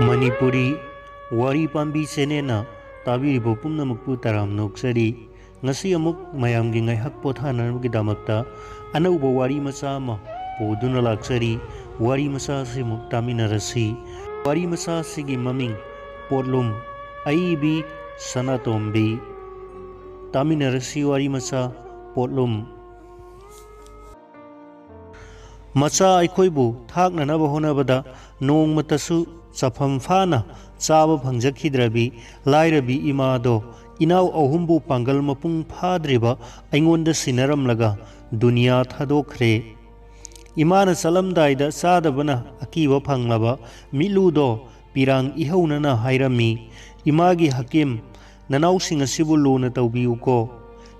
मणिपुरी वारी पांबी चेनेना ताबीरिबो पुम्नमुक्पु तराम नोक्सरी ngasi amuk mayamgi ngaihak pothananagidamakta anauba wari macha ama poduna laksari wari macha se muk taminarasi wari macha sigi maming potlum aibi sanatombi taminarasi wari macha potlum macha aikoibu thaknanaba honabada nongmatasu chafam phana chaba phangjakhidrabi lairabi imado इनाव अहुम्बु Pongal मपुंग फाद्रिबा अइंगोंदा सिनरमलगा दुनिया थादोखरे इमान चलमदाइदा चादबना अकीबा फंगलबा मिलुदो पिरांग इहौनना हाइरमी Imangi हकीम ननाउसिंग असिबु लुना तौबियुको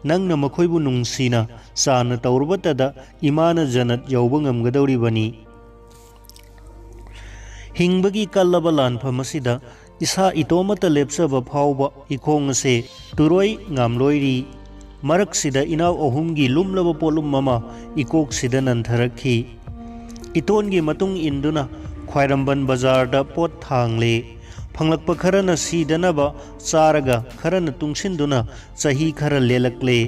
नंगना मखोइबु नुंगसिना चाना तौरबतदा इमाना जनत यौबा ngamgadौरिबनी हिंगबगी कल्लबा लानफम असिदा इसा इतोमत लेप्सब फाउब इखोंग से तुरोई ngamloiri मरक्सिदा इनाव अहुमगी लुमलब पोलुम mama इकोक सिदा नंथरखी इतोनगी मतुंग इंदुना ख्वाइरंबन बाजारदा पोत थांगले फंगलकप खरना सीदनबा चारगा खरना तुंगसिंदुना चही खर लेलकले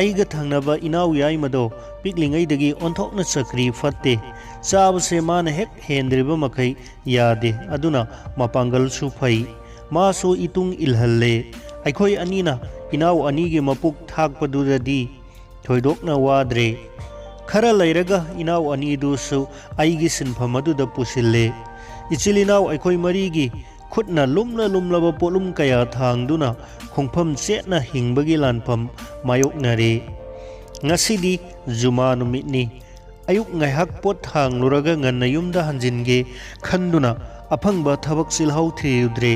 आइगा थांगनबा इनाव याइमदो पिकलिंगैदगी ओंथोकना चक्री फत्ते चाबसे मान हेक हेंद्रिबा मखै यादे अदुना मपांगल सु फै मासो इतुंग इलहल्ले अखोई अनीना इनाव अनीगे मपुक थाकपदुददी थोइदोकना वाद्रे खरा लैरगा इनाव अनीदुसु आइगी सिनफम अदुदा पुसिल्ले इचिल इनाव अखोई मरीगी खुदना लुमलब पोलुम कया थांगदुना खोंफम चेतना हिंबगी लानफम मायोकनरे ngasi जुमा नुमितनी अयुक ngaihak pot thangluraga nganna yumda hanjinge khanduna aphangba thabak silhau thiudre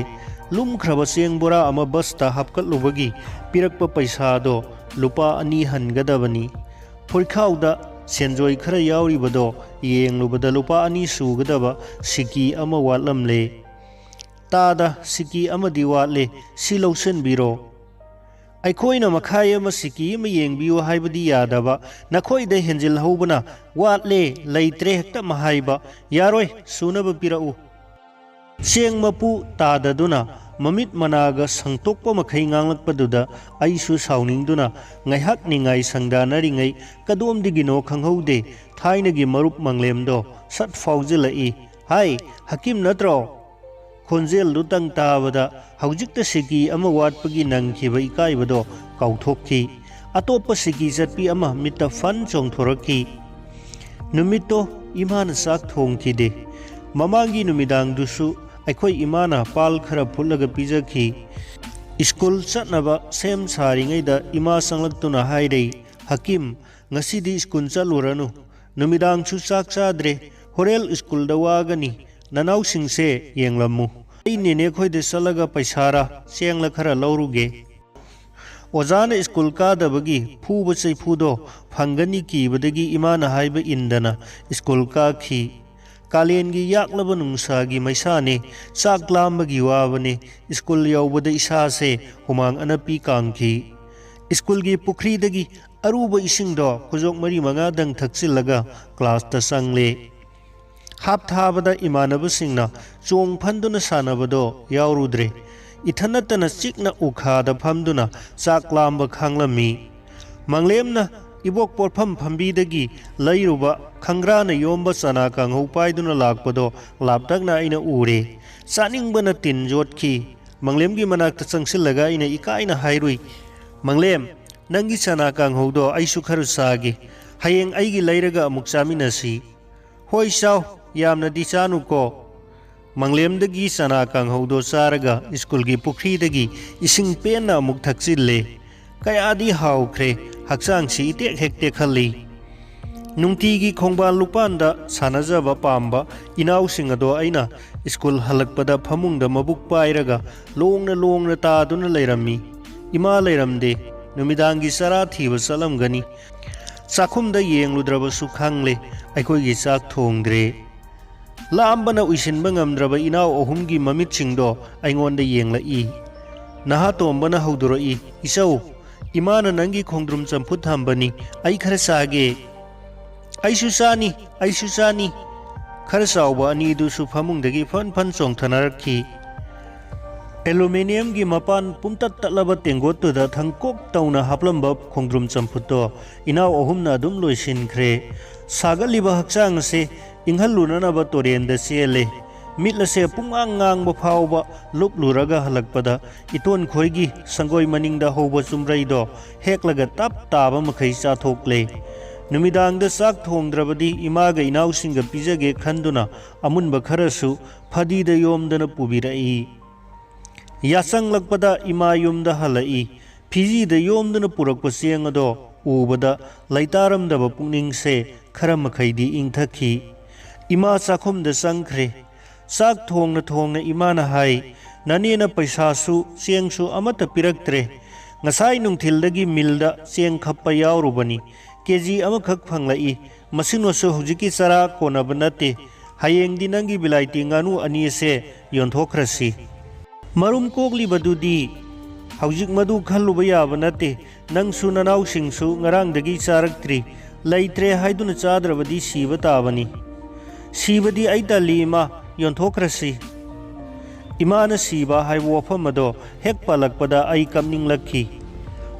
lumkhraba chengbora ama basta hapkatlubagi pirakpa paisa do lupa ani hangadabani porkhauda senjoi khara yauribado yenglubada lupa ani sugadaba siki ama watlamle tada siki ama diwatle silausen biro अखोइना मखाय अमा सिकी अमा येंबियो हाइबदी यादबा नखोइदा हेंजिल हौबना वाटले लैत्रे हेक्ता महाइबा यारोय सुनब पिराउ Cheng मपु ताददुना ममित मनागा संतोकप मखै nganglakpaduda आइसु साउनिंगदुना ngaihak ningai sangdanariङै कदोमदिगिनो खंहौदे थाइनगी मरुप मंगलेमदो सट फाउजिलाई हाय हकीम नत्रो खोंजेल लुतंग ताबदा हौजिकता सिकी अमा वाटपगी नंगखिबा इकाइबदो काउथोकखि अतोप्पा सिकी चटपी अमा मित्ता फन चोंथोरखि नुमित्तो इमाना चाक थोंखिदे ममांगी नुमिदांगदुसु अखोई इमाना पाल खरा फुलगा पिजखि स्कूल चटनबा सेम सारिङैदा इमा संगलक्तुना हाइरै हकीम ngasiदी स्कूल चलुरनु नुमिदांगसु चाक चाद्रे होरेल स्कूलदा वागनी ननाउ सिंसे येंगलमु नेने खोइदे चलगा पैसारा चेंगला खरा लौरुगे ओजाना स्कूल कादबगी फूब चैफूदो फंगनी कीबदगी इमाना हाइबा इंदना स्कूल काखी कालेनगी याकलब नुंसागी मैसाने चाक लांबगी वाबने स्कूल यौबदा इसासे हुमांग अनपी कांखी स्कूलगी पुखरीदगी अरुबा इसिंगदो खुजोक मरी मंगा दंग थक्सिलगा क्लास ता संगले हाप थाबदा इमानबसिंगना चोंग फंदुना सानबदो यावरुद्रे इथनतना चिकना उखादा फमदुना चाकलांब खांगलमी मंगलेमना इबोक पोरफम फंबीदगी लैरुबा खंग्राना योंबा चना कांगहौ पाइदुना लाकपदो लापटकना आइना उरे चानिंगबना तिन जोटखि मंगलेमगी मनाक्ता चंगसिलगा आइना इकाइना हाइरुई मंगलेम नंगी चना कांगहौदो आइसु खरु सागे हयेंग आइगी लैरगा अमुक चामिनसी होय साव यामनदी चानुको मंगलेमदगी चना कांगहौदो चारगा स्कूलगी पुखरीदगी इसिंग पेना अमुक थक्सिल्ले कयादी हाउख्रे हक्चांगसी इतेक हेक्ते खल्ली नुंगतीगी खोंबाल लुपानदा सानजबा पाम्बा इनाउसिंग अदो आइना स्कूल हलकपदा फमुंगदा मबुक पाइरगा लोंगना तादुना लैरम्मी इमा लैरमदे नुमिदांगी चरा थीबा चलमगनी चाखुमदा येंगलुद्रबसु खांगले अखोइगी चाक थोंद्रे लांबना उइसिनबा ngamdraba इनाव अहुमगी ममितसिंगदो आइंगोंदा येंगलाई नहा तोंबना हौदुरई इसौ इमाना नंगी खोंद्रुम चंपुत थंबनी आई खरा सागे आइसु चानी खर चाउबा अनीदुसु फमुंगदगी फन फन चोंथनरखी एलुमिनियम की मपान पुमतत तलब तेंगोतुदा थंकोक तौना हापलंबा खोंद्रुम चंफुतो इनाव अहुमना दुम लोइसिनख्रे सागलिबा हक्चांग से इंहलुननबा तोरेंद चेले मिटलसे पुंगांगांग फावबा लुपलुरगा हलकपदा इतोन खोइगी संगोई मनिंगदा होबा चुमरैदो हेक्लगा तप ताबा मखै चाथोकले नुमिदांगदा चाक थोंद्रबदी इमागा इनावसिंगा पिजगे खंदुना अमुनबा खरसु फदीदा योमदना पुबिरई यासंग लगपदा इमा युमदा हलई फिजीदा योमदना पुरकपा चेंगदो उबदा लैतारमदब पुंगनिंग से खर मखैदी इंथखी इमा चाखुमदा चंख्रे चाक थोंगना थोंगना इमाना हाई ननेना पैसासु चेंगसु अमत पिरक्त्रे ngасai nungthildagi milda cheng khappa yaurubani keji amakak phanglai masinosu hujiki chara konaba nate hayeng dinangi bilaiti nganu ani se yonthokrasi marum kokli badudi haujik madu khalluba yaba nate nangsu nanau singsu ngarang dagi charaktri laitre haiduna chadrabadi siba tabani sibadi aita lima yonthokrasi इमान सीबा हाइबो वफमदो हेक पलकपदा आई कमनिंग लखी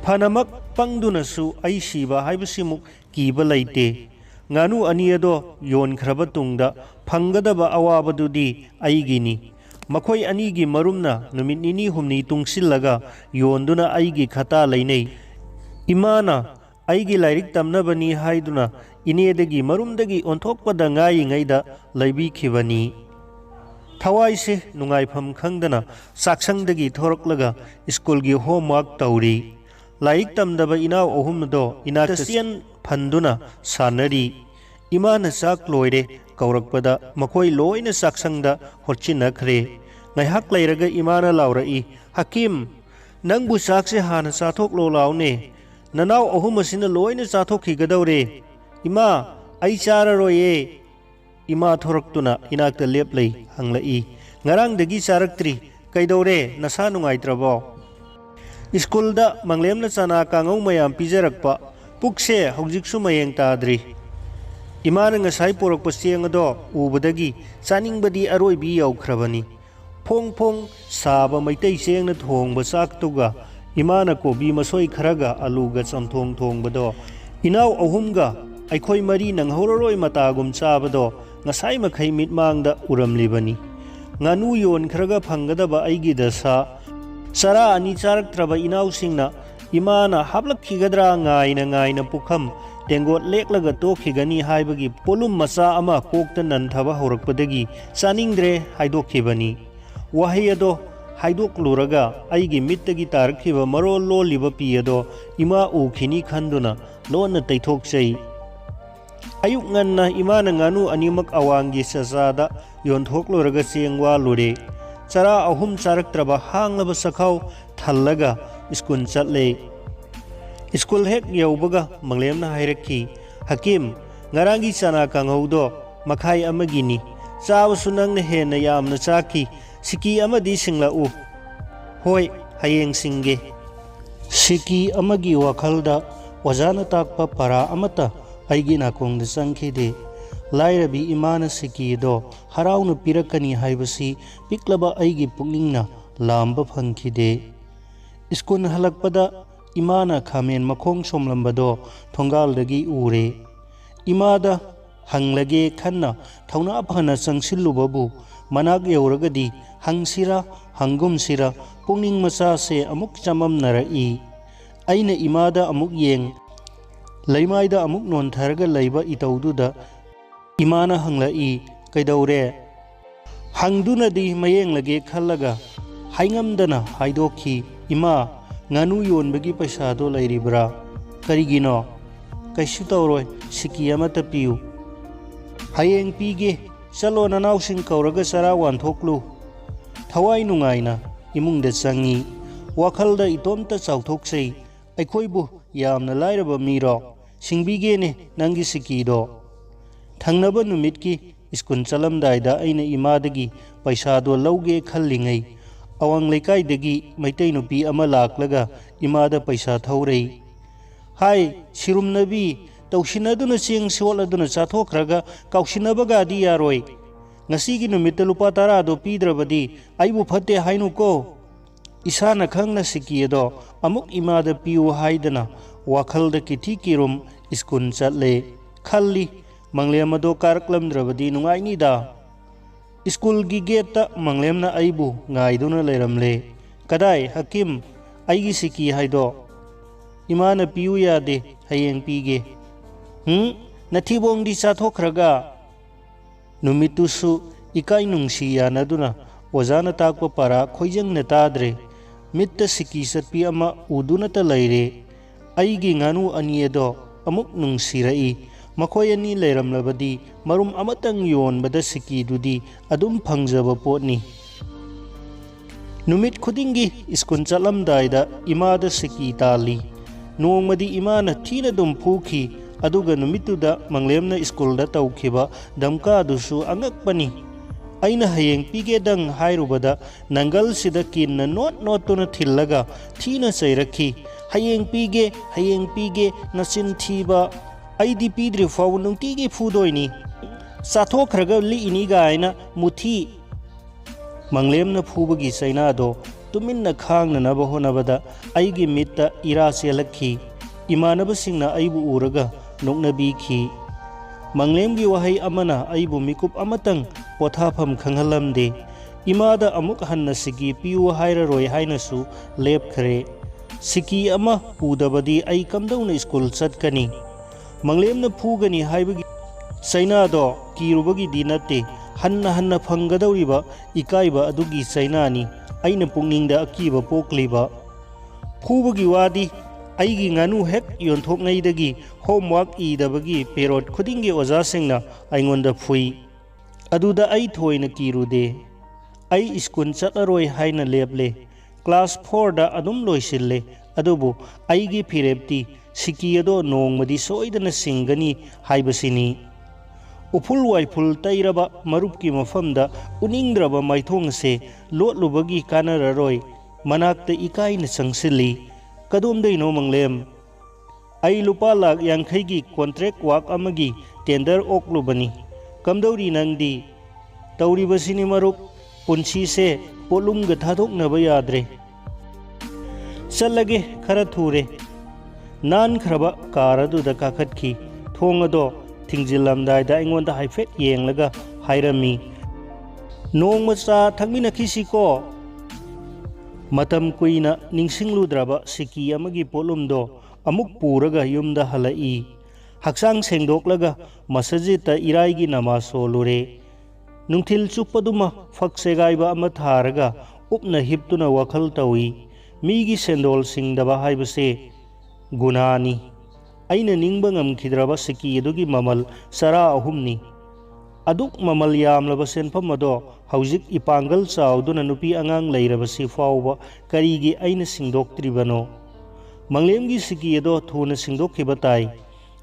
फनमक पंगदुनसु आई सीबा हाइबसिमुक कीबा लैते nganu अनियदो योनख्रब तुंगदा फंगदबा अवाबदुदी आईगिनी मखोई अनीगी मरुमना नुमित निनी हुमनी तुंगसिल्लगा योनदुना आईगी खता लैनै इमाना आईगी lyric तमनबनी हाइदुना इनेदगी मरुमदगी ओंथोकपदा ngayiङैदा लैबिखिबनी थवाई से नुंगाइफम खंगदना साक्षंगदगी थोरकलगा school की homework तौरी like तमदब इनाव अहुमदो इनाक्सियन फंदुना सानरी इमान चाक लोइरे कौरकपदा मखोई लोइना साक्षंगदा होरचिनखरे ngaiहक लैरगा इमाना लाउरई हकीम नंगबु चाक से हाना चाथोकलो लाउने ननाव अहुम असिना लोइना चाथोखिगदौरे इमा आई चाररोये इमा थोरक्तुना इनाक्ता लेपलै हंगलई ngarangdagi charaktri kaidore nasa nungaitrabo स्कूलदा मंगलेमना चना कांगौ मयाम पिजरकपा पुकसे हौजिकसु मयेंग ताद्री इमाना ngasai पोरकपा चेंगदो उबदगी चानिंगबदी अरोइबी यौख्रबनी फोंग फोंग साबा मैतै चेंगना थोंगबा चाकतुगा इमाना कोबी मसोई खरगा आलूगा चमथोंग थोंगबदो इनाव अहुमगा अखोई मरी नंगहौररोय मतागुम चाबदो ngasai makhai mitmangda uramlibani nganu yon khraga phanggadaba aigi dasa sara ani charaktraba inaw singna imana hablakhigadra ngaina pukham tengot leklaga tokhigani haibagi polum masa ama kokta nanthaba horakpadagi chaningdre haidokhibani wahayado haidokluraga aigi mittagi tarakhiba marol loliba piyado ima ukhini khanduna lonna taithokchai ayuk nganna imana nganu animak awangi sazada yonthokluraga chengwa lure chara ahum charaktraba hanglaba sakhau thallaga skun chatle skul hek yaubaga manglemna hairakhi hakim ngarangi chana kanghaudo makhai amagini chawasu nangna hena yamna chaki siki amadi singla u hoi hayeng singge siki amagi wakhalda wajana takpa para amata aigi nakongda changkhide lairabi imana sikido harauna pirakani haibasi piklaba aigi pukningna lamba phangkhide skun halakpada imana khamen makhong somlambado thongaldagi ure imada hanglage khanna thauna phana changsilubabu manak yauragadi hangsira hangumsira pungning macha se amuk chamamnarai aina imada amuk yeng leimaida amuk non tharga leiba itaududa imana hanglai kaidore hangduna di mayeng lage khallaga haingamdana haidokhi ima nganu yonbagi paisa do lairibra karigino kaisu tawroi siki amata piu hayeng pige chalo nanaw sing kauraga sara wanthoklu thawai nungaina imungda changi wakhalda itomta chauthokchei aikhoibu yamna lairaba miro singbigene nangi sikido thangnaba numitki skun chalamdaida aina imadagi paisa do lauge khallingai awang leikaidagi maitai nupi ama laklaga imada paisa thaurei hai sirumnabi ꯇꯧꯁꯤꯟꯅꯗꯨꯅ ꯆꯦꯡ ꯁꯣꯠꯂꯗꯨꯅ ꯆꯥꯊꯣꯛꯈ꯭ꯔꯒ ꯀꯥꯎꯁꯤꯟꯅꯕꯒꯗꯤ ꯌꯥꯔꯣꯏ ꯉꯁꯤꯒꯤ ꯅꯨꯃꯤꯠꯇ ꯂꯨꯄꯥ 10ꯗꯣ ꯄꯤꯗ꯭ꯔꯕꯗꯤ ꯑꯩꯕꯨ ꯐꯠꯇꯦ ꯍꯥꯏꯅꯨꯀꯣ ꯏꯁꯥꯅ ꯈꯪꯅ ꯁꯤꯀꯤ ꯑꯗꯣ ꯑꯃꯨꯛ ꯏꯃꯥꯗ ꯄꯤꯌꯨ ꯍꯥꯏꯗꯅ ꯋꯥꯈꯜꯗ ꯀꯤꯊꯤ ꯀꯤꯔꯨꯝ ꯁ꯭ꯀꯨꯜ ꯆꯠꯂꯦ ꯈꯜꯂꯤ ꯃꯪꯂꯦꯝ ꯑꯗꯣ ꯀꯥꯔꯛꯂꯝꯗ꯭ꯔꯕꯗꯤ ꯅꯨꯡꯉꯥꯏꯅꯤꯗ ꯁ꯭ꯀꯨꯜꯒꯤ ꯒꯦꯠꯇ ꯃꯪꯂꯦꯝꯅ ꯑꯩꯕꯨ ꯉꯥꯏꯗꯨꯅ ꯂꯩꯔꯝꯂꯦ ꯀꯗꯥꯏ ꯍꯀꯤꯝ ꯑꯩꯒꯤ ꯁꯤꯀꯤ ꯍꯥꯏꯗꯣ ꯏꯃꯥꯅ ꯄꯤꯌꯨ ꯌꯥꯗꯦ ꯍꯌꯦꯡ ꯄꯤꯒꯦ ꯅꯊꯤꯕꯣꯡꯗꯤ ꯆꯥꯊꯣꯛꯈ꯭ꯔꯒ ꯅꯨꯃꯤꯠꯇꯨꯁꯨ ꯏꯀꯥꯏ ꯅꯨꯡꯁꯤ ꯌꯥꯅꯗꯨꯅ ꯑꯣꯖꯥꯅ ꯇꯥꯛꯄ ꯄꯥꯔꯥ ꯈꯣꯏꯖꯪꯅ ꯇꯥꯗ꯭ꯔꯦ ꯃꯤꯠꯇ ꯁꯤꯀꯤ ꯆꯠꯄꯤ ꯑꯃ ꯎꯗꯨꯅꯇ ꯂꯩꯔꯦ ꯑꯩꯒꯤ ꯉꯥꯅꯨ ꯑꯅꯤ ꯑꯗꯣ ꯑꯃꯨꯛ ꯅꯨꯡꯁꯤꯔꯛꯏ ꯃꯈꯣꯏ ꯑꯅꯤ ꯂꯩꯔꯝꯂꯕꯗꯤ ꯃꯔꯨꯝ ꯑꯃꯇꯪ ꯌꯣꯟꯕꯗ ꯁꯤꯀꯤꯗꯨꯗꯤ ꯑꯗꯨꯝ ꯐꯪꯖꯕ ꯄꯣꯠꯅꯤ ꯅꯨꯃꯤꯠ ꯈꯨꯗꯤꯡꯒꯤ ꯁ꯭ꯀꯨꯜ ꯆꯠꯂꯝꯗꯥꯏꯗ ꯏꯃꯥꯗ ꯁꯤꯀꯤ ꯇꯥꯜꯂꯤ ꯅꯣꯡꯃꯗꯤ ꯏꯃꯥꯅ ꯊꯤꯅ ꯑꯗꯨꯝ ꯐꯨꯈꯤ ꯑꯗꯨꯒ ꯅꯨꯃꯤꯠꯇꯨꯗ ꯃꯪꯂꯦꯝꯅ ꯁ꯭ꯀꯨꯜꯗ ꯇꯧꯈꯤꯕ ꯙꯝꯀꯥꯗꯨꯁꯨ ꯑꯉꯛꯄꯅꯤ ꯑꯩꯅ ꯍꯌꯦꯡ ꯄꯤꯒꯦꯗꯪ ꯍꯥꯏꯔꯨꯕꯗ ꯅꯪꯒꯜꯁꯤꯗ ꯀꯤꯟꯅ ꯅꯣꯠꯇꯨꯅ ꯊꯤꯜꯂꯒ ꯊꯤꯅ ꯆꯩꯔꯛꯈꯤ ꯍꯌꯦꯡ ꯄꯤꯒꯦ ꯅꯆꯤꯟ ꯊꯤꯕ ꯑꯩꯗꯤ ꯄꯤꯗ꯭ꯔꯤ ꯐꯥꯎꯕ ꯅꯨꯡꯇꯤꯒꯤ ꯐꯨꯗꯣꯏꯅꯤ ꯆꯥꯊꯣꯛꯈ꯭ꯔꯒ ꯂꯤꯛꯏꯅꯤ ꯒꯥꯏꯅ ꯃꯨꯊꯤ ꯃꯪꯂꯦꯝꯅ ꯐꯨꯕꯒꯤ ꯆꯩꯅꯥꯗꯣ ꯇꯨꯃꯤꯟꯅ ꯈꯥꯡꯅꯅꯕ ꯍꯣꯠꯅꯕꯗ ꯑꯩꯒꯤ ꯃꯤꯠꯇ ꯏꯔꯥ ꯆꯦꯜꯂꯛꯈꯤ ꯏꯃꯥꯟꯅꯕꯁꯤꯡꯅ ꯑꯩꯕꯨ ꯎꯔꯒ ꯅꯣꯛꯅꯕꯤꯈꯤ ꯃꯪꯂꯦꯝꯒꯤ ꯋꯥꯍꯩ ꯑꯃꯅ ꯑꯩꯕꯨ ꯃꯤꯀꯨꯞ ꯑꯃꯇꯪ ꯄꯣꯊꯥꯐꯝ ꯈꯪꯍꯜꯂꯝꯗꯦ ꯏꯃꯥꯗ ꯑꯃꯨꯛ ꯍꯟꯅ ꯁꯤꯀꯤ ꯄꯤꯌꯨ ꯍꯥꯏꯔꯔꯣꯏ ꯍꯥꯏꯅꯁꯨ ꯂꯦꯞꯈ꯭ꯔꯦ ꯁꯤꯀꯤ ꯑꯃ ꯄꯨꯗꯕꯗꯤ ꯑꯩ ꯀꯝꯗꯧꯅ ꯁ꯭ꯀꯨꯜ ꯆꯠꯀꯅꯤ ꯃꯪꯂꯦꯝꯅ ꯐꯨꯒꯅꯤ ꯍꯥꯏꯕꯒꯤ ꯆꯩꯅꯥꯗꯣ ꯀꯤꯔꯨꯕꯒꯤꯗꯤ ꯅꯠꯇꯦ हन्ना फंगदौरिबा इकाइबा अदुगी चैनानी अइना पुंगनिंगदा अकीबा पोक्लिबा फुबगी वादी अइगी nganu हेक योंथोकनैदगी होमवर्क इदबगी पेरोड खुदिंगी ओजासिंगना अइंगोंदा फुई अदुदा अइ थोइना किरुदे अइ स्कूल चतरोय हाइना लेबले क्लास 4 दा अदुम लोइसिल्ले अदुबु अइगी फिरेप्ती सिकियदो नोंगमदी सोइदना सिंगनी हाइबसिनी उफुल वाइफुल तैरबा मरुपकी मफमदा उनिंग्रबा माइथोंगसे लोटलुबगी कानररोय मनाक्ता इकाइना संगसिल्ली कदोमदैनो मंगलेम अइ लुपा लाख 50 की कॉन्ट्रैक्ट वाक अमगी टेंडर ओक्लुबनी कमदौरी नंगदी तौरिबसिनी मरुप पुंसी से पोलुमग थादोकनबा याद्रे चलगे खरा थूरे नान खरबा कार अदुदा काखतखी थोंगदो थिंगजिलमदायदा अइंगोंदा हाइफेट येंगलगा हाइरमी नोंगमचा थंगमिनखिसिको मतम कुइना निंगसिंगलुद्रबा सिकी अमगी पोलुमदो अमुक पूरगा युमदा हलई हक्सांग सेंगदोकलगा मसजिदता इराइगी नमाज सोलुरे नुंथिल चुप्पदुमा फक्सेगाइबा अमा थारगा उपना हिप्तुना वखल तौई मीगी सेंदोल सिंगदबा हाइबसे गुनानी अइना निंगबा ngamkhidraba siki adugi mamal sara ahumni aduk mamal yamlaba senpham ado haujik ipangal chauduna nupi angang leirabasi fawba karigi aina singdoktribano manglemgi siki ado thuna singdokhiba tai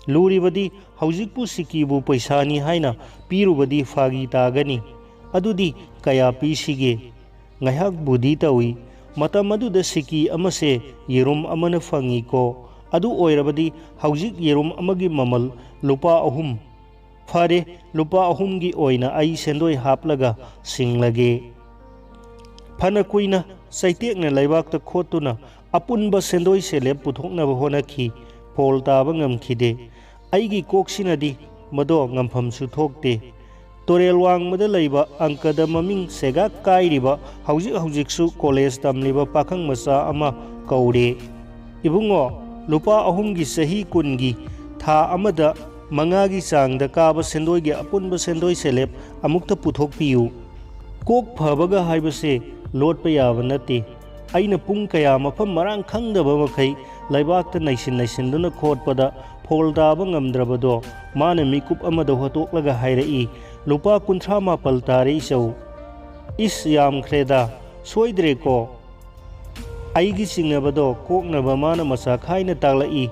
luribadi haujikpu siki bu paisani haina pirubadi fagi tagani adudi kaya pisige ngaiak budi tawi matam aduda siki amase yerum amana fangi ko अदु ओइरबदी हौजिक येरुम अमगी ममल लुपा अहुम फरे लुपा अहुम की ओइना आई सेंदोय हापलगा सिंगलगे fun कुइना सैतेकना लैबाकता खोतुना अपुनबा सेंदोय celeb पुथोकनबा होनखी फोल ताबा ngamखिदे आइगी कोक्सिनदी मदो ngamफमसु थोकते तोरेल वांगमदा लैबा अंकदा ममिंग सेगा काइरिबा हौजिक हौजिकसु college तमलिबा पाखंग मसा अमा कौरे इबुंगो लुपा अहुमगी सही कुनगी था अमदा मंगागी चांगदा काबा सेंदोयगी अपुनबा सेंदोय celeb अमुक्ता पुथोकपियु Coke फबगा हाइबसे लोटपा याबा नते अइना पुंग कया मफम मरांग खंगदबा मखै लैबाकता नैसिन खोटपदा फोल ताबा ngamद्रबदो माना मिकुप अमदा होतोकलगा हाइरई लुपा 39 तारे इचौ इस यामख्रेदा सोइद्रेको आइगी सिंगनबदो कोकनबा माना मसा खाइना तागलाई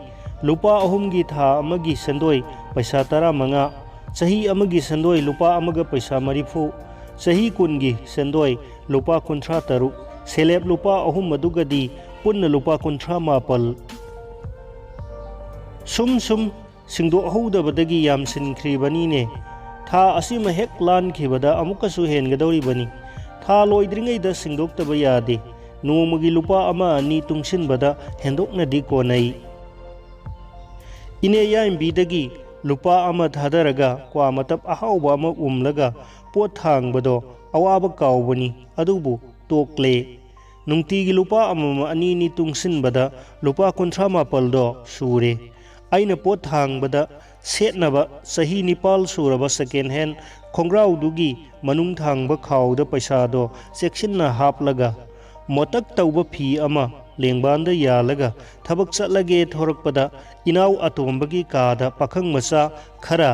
लुपा अहुमगी था अमगी संदोय पैसा 15 सही अमगी संदोय लुपा अमगा पैसा 40 सही कुनगी संदोय लुपा 53 सेलेब लुपा अहुम मदुगदी पुन्न लुपा 38 सुम सिंदोहौदबदगी यामसिनख्रिबनीने था असीम हेक लानखिबदा अमुकसु हेनगदौरिबनी था लोइद्रिङैदा सिंदोक्तबा यादे नोमगी लुपा अमा अनि तुंगसिनबदा हेंदोकनदी कोनै इने याइंबीदगी लुपा अमा थादरगा क्वा मतब अहाउबा अमा उमलगा पोत थांगबदो अवाबा काउबनी अदुबु तोकले नुंगतीगी लुपा अमा अनि नि तुंगसिनबदा लुपा 38 सूरे अइना पोत थांगबदा सेटनबा सही निपाल सूरबा सेकेंड हैंड खोंग्राउदुगी मनुंग थांगबा खाउदा पैसादो सेक्शनना हापलगा मोतक तौबा फी अमा लेंबांदा यालगा थबक चलगे थोरकपदा इनाउ अतोंबगी कादा पाखंग मसा खरा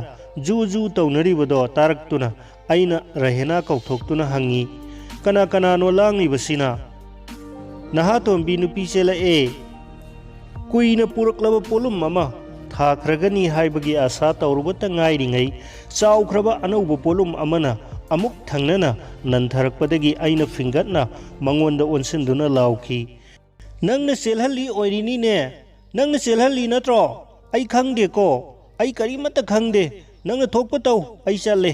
जू जू तौनरिबदो तारक्तुना अइना रहेना कौथोक्तुना हंगी कना कनानो लांगिबसिना नहा तोंबी नुपी चेलाए कुइना पुरकलबा पोलुम अमा थाख्रगनी हाइबगी आशा तौरुबता ngairiङै चाउख्रबा अनौबा पोलुम अमना अमुक थंगनना नंथरकपदगी अइना फिंगटना मंगोंदा ओनसिनदुना लाउखी नंगना चेलहली ओइरिनीने नंगना चेलहली नत्रो अइ खंगदेको अइ करिमता खंगदे नंगना थोकपा तौ अइ चले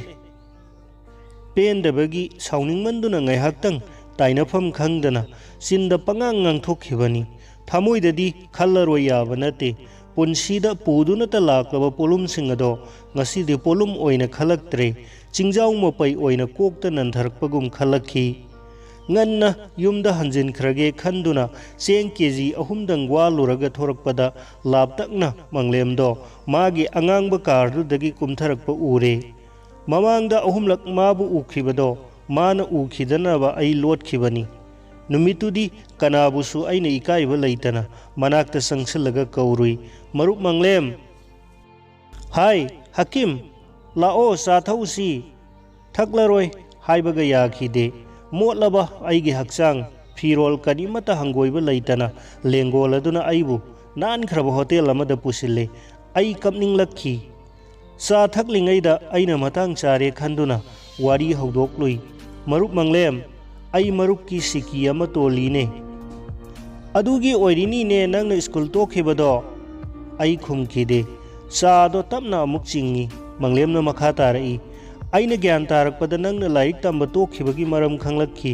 पेंदबगी साउनिंगमंदुना ngaihaktang ताइनफम खंगदना सिंदा पंगांग ngangthokkhibani थामोइददी खल्लरोय याबा नते पुनसीदा पुदुनता लाक्लबा पोलुमसिंग अदो ngasidi पोलुम ओइना खलक्त्रे चिंजाउ मपै ओइना कोकता नंथरकपगुम खलक्खी ngana yumda hanjin khrage khanduna cheng kg ahumdang waluraga thorakpada laptakna manglemdo magi angangba kardu dagi kumtharakpa ure mamangda ahumlak mabu ukhibado mana ukhidanaba ai lotkhibani numitudi kanabusu aina ikaiba leitana manakta sangsilaga kaurui marup manglem hai hakim lao sathausi thaklaroi haibaga yakhide मोटलबा आइगे हक्चांग फिरोल कनिमता हंगोइबा लेतना लेंगोलदुना आइबु नानख्रब होटेल अमदा पुसिले आई कपनिंगलखी चा थकलिङैदा अइना मतांग चारे खंदुना वारी हौदोक्लुई मरुप मंगलेम आई मरुप की सिकी अमा तोलीने अदुगी ओइरिनीने नंगना स्कूल तोखिबदो आई खुमखिदे चादो तपना अमुक चिंगी मंगलेमना मखा तारई अइना ज्ञान तारकपदा नंगना लाइक तंबा तोखिबगी मरम खंगलखी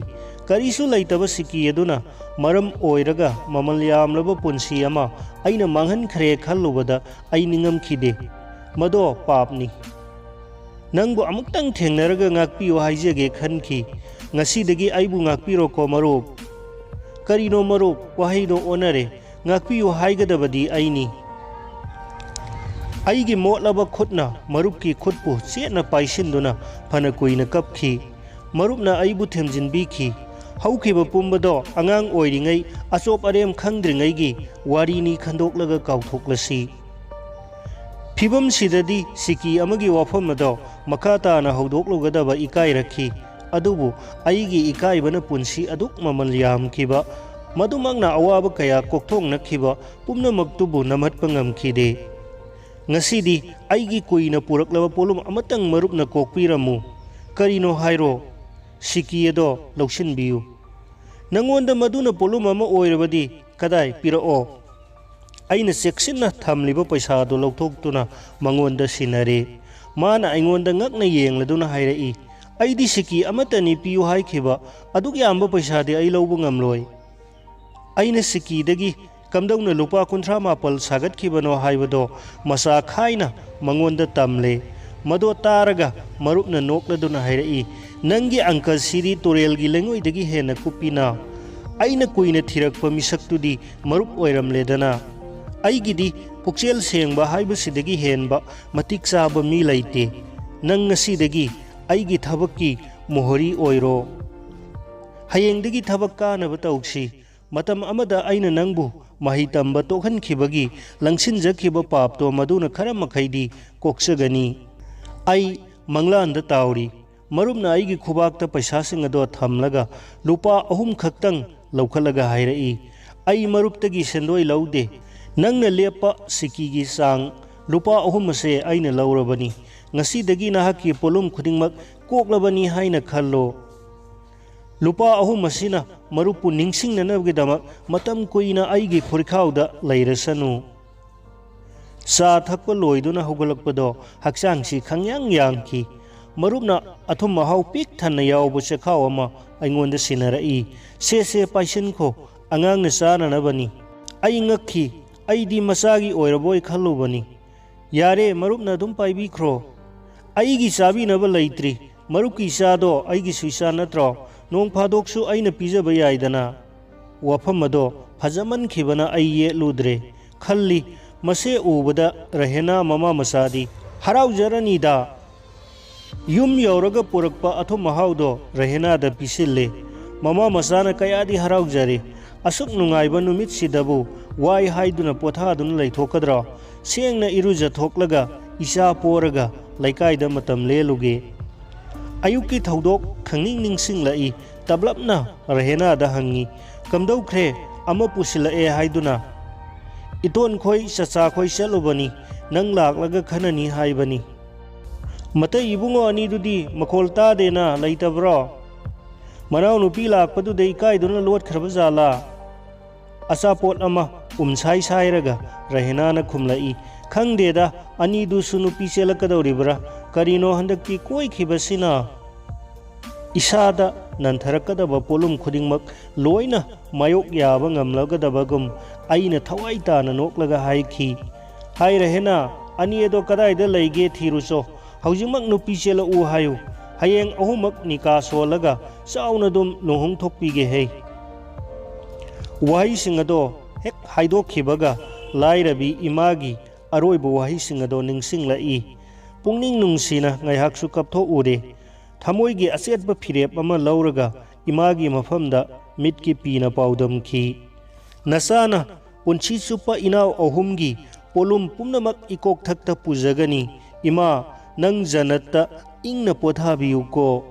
करिसु लैतबा सिकी अदुना मरम ओइरगा ममल यामलबा पुंसी अमा अइना मांगहनख्रे खल्लुबदा अइ निंगमखिदे मदो पापनी नंगबु अमुक्तंग थेंगनरगा ngakpiyo हाइजेगे खनखी ngasiदगी अइबु ngakpiro को मरुप करिनो मरुप वहाइनो ओनरे ngakpiyo हाइगदबदी अइनी अइगे मोटलबा खुदना मरुप की खुदपु चेना पाइसिनदुना फना कुइना कपखी मरुपना अइबु थेमजिनबीखी हौखिबा पुंबदो अंगांग ओइरिङै अचोप अरेम खंद्रिङैगी वारीनी खंदोक्लगा काउथोक्लसी फिबम सिददी सिकी अमगी वाफम अदो मखा ताना हौदोक्लुगदबा इकाइरखी अदुबु अइगी इकाइबना पुंसी अदुक ममल यामखिबा मदुमंगना अवाबा कया कोक्थोंगनखिबा पुम्नमक्तुबु नमहत्पा ngamkhide ngасidi aigi kuina puraklaba polum amatang marupna kokpiramu karino hairo siki edo lausinbiu nangonda maduna polum ama oirabadi kadai pirao aina seksinna thamliba paisa do lauthokutuna mangonda sinare mana aingonda ngakna yengladuna hairai aidi siki amatani piu haikhiba adugi amba paisa de ai laubu ngamloi aina siki dagi कमदौना लुपा 38 सागतखिबनो हाइबदो मसा खाइना मंगोंदा तमले मदो तारगा मरुपना नोक्लदुना हाइरई नंगी uncle सिरी तोरेलगी लेंगोइदगी हेना कुपिना अइना कुइना थिरकपा मिसक्तुदी मरुप ओइरमलेदना अइगिदी पुक्सेल सेंगबा हाइबसिदगी हेनबा मतिक चाबा मी लैते नंग ngasiदगी अइगी थबक्की मोहरी ओइरो हयेंदगी थबक कानबा तौक्सी मतम अमदा अइना नंगबु mahi tamba tokhan khibagi langsin jakhiba pap to maduna khara makhaidi kokchagani ai manglan da tauri marumna ai gi khubak ta paisa sing ado thamlaga lupa ahum khaktang laukhalaga hairai ai marup tagi sendoi laude nangna lepa siki gi sang lupa ahum se aina laurabani ngasi dagi na haki polum khudingmak koklabani haina khallo lupa ahum masina marupu ningsing nanabgidamak matam kuina aigi khurikauda lairasanu चा थक्प लोइदुना हौगलकपदो हक्चांगसी खंग्यांग यांगकी मरुपना अथुम Mahav peak थन्ना यावबो चेखाव अमा अइंगोंदा सिनरई से पाइसनखो अंगांग न चाननबनी अइ ngakhi अइदी मचागी ओइरबोय खल्लुबनी यारे मरुपना दुम पाइबिख्रो अइगी चाबिनब लैत्रि मरुपकी चादो अइगी सुइचा नत्रो नोंग फादोकसु अइना पिजब याइदना वफम अदो फजमनखिबना अइ येलुद्रे खल्ली मसे उबदा रहेना ममा मसादी हराउजरनीदा युम यौरगा पुरक्पा अथो महाउदो रहेनादा पिसिल्ले ममा मसाना कयादी हराउजरे असुक नुंगाइबा नुमितसिदबु वाइ हाइदुना पोथादुना लैथोकद्रा सेंगना इरुजथोक्लगा इचा पोरगा लैकाइदा मतम लेलुगे अयुक्की थौदोक खंगिंग निंगसिंगलाई तबलपना रहेनादा हंगी कमदौख्रे अमा पुसिलए हाइदुना इतोन खोई चचा खोई चलुबनी नंग लाक्लगा खननी हाइबनी मते इबुंगो अनिदुदी मखोल तादेना लैतब्रो मनाव नुपी लाक्पदुदे इकाइदुना लोटख्रब जाला अचापोट अमा उमसाई साइरगा रहेनाना खुमलाई खंगदेदा अनिदुसु नुपी चेलकदौरिब्रा करिनो हंदक्ति कोइखिबसिना इसादा नंथरकदब पोलुम खुदिंगमक लोइना मायोक याबा ngamlagadabagum aina thawai tana noklaga haikhi hai rehena aniedo kadaida leige thiruso haujimak nupi chela u hayu hayeng ahumak nika solaga chauna dum lohung thokpige hei wahi singado hek haido khibaga lairabi imagi aroibo wahi singado ningsingla I pungning nungsina ngaihak su kaptho ure thamoigi asetba phirep ama lauraga imagi mafamda mitki pina paudam khi nasana punchi chupa inaw ahumgi polum pumnamak ikok thakta pujagani ima nang janatta ingna pothabiyu ko